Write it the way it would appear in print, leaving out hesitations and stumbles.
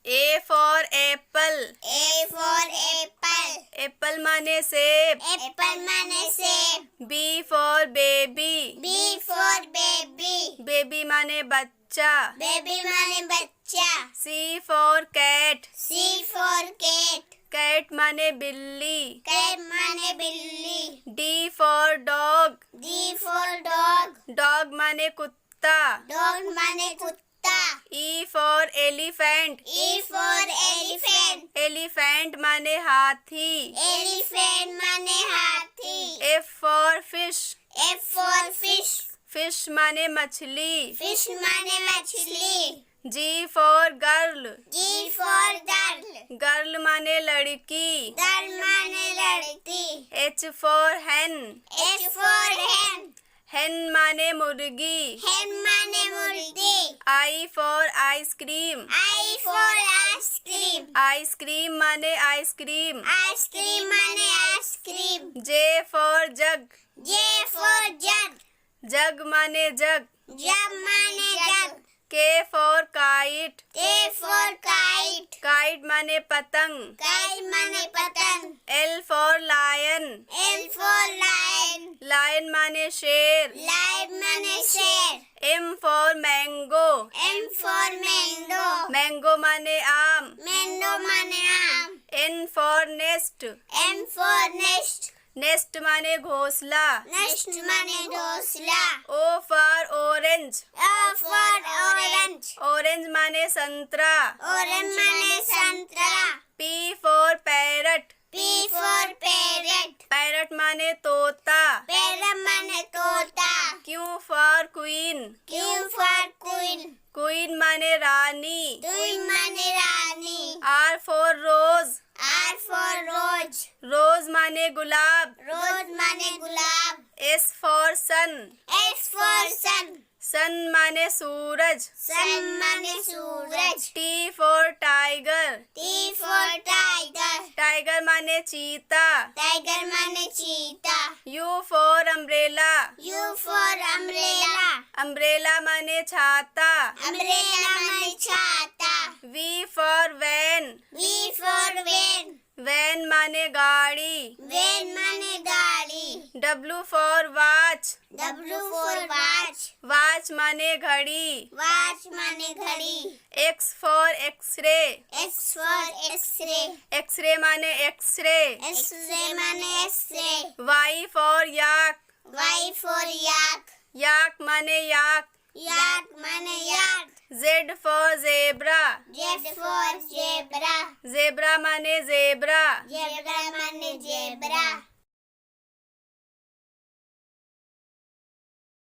A for apple. A for apple. Apple माने सेब. Apple माने सेब. B for baby. B for baby. Baby माने बच्चा. Baby माने बच्चा. C for cat. C for cat. Cat माने बिल्ली. Cat माने बिल्ली. D for dog. D for dog. Dog माने कुत्ता. Dog माने कुत्ता. E for elephant. E for elephant. Elephant माने हाथी. Elephant माने हाथी. F for fish. F for fish. Fish माने मछली. Fish माने मछली. G for girl. G for girl. Girl माने लड़की. Girl माने लड़की. H for hen. H for hen. Hen माने मुर्गी. Hen माने मुर्गी. I for ice cream. I for ice cream. Ice cream माने आइसक्रीम. Ice cream माने ice cream. J for jug. J for jug. जग माने जग. Jug माने jug. K for kite. K for kite. Kite माने पतंग. Kite माने पतंग. L for lion. L for lion. Lion माने शेर. Lion माने शेर. M for mango. M for mango. Mango माने आम. Mango माने आम. N for nest. M for nest. Nest माने घोंसला. Nest माने घोंसला. O for orange. O for orange. Orange माने संतरा. Orange माने संतरा. P for parrot. P for parrot. Parrot माने तोता. Parrot माने तोता. Q for queen. Q for queen. Queen माने रानी. Queen माने रानी. R for rose. R for rose. Rose माने गुलाब. Rose माने गुलाब. S for sun. S for sun. Sun माने सूरज. Sun माने सूरज. T for tiger. T for tiger. Tiger माने चीता. Tiger माने चीता. U for umbrella. U for umbrella. Umbrella माने छाता. Umbrella माने छाता. V for van. V for van. Van माने गाड़ी. Van माने गाड़ी. W for watch. W for watch. Watch माने घड़ी. Watch माने घड़ी. X for x-ray. X for X-ray. X-ray माने x-ray. X-ray माने X-ray. Y for yak. Y for yak. Yak माने yak. Yak माने yak. Z for zebra. Z for zebra. Zebra माने zebra. Zebra माने zebra.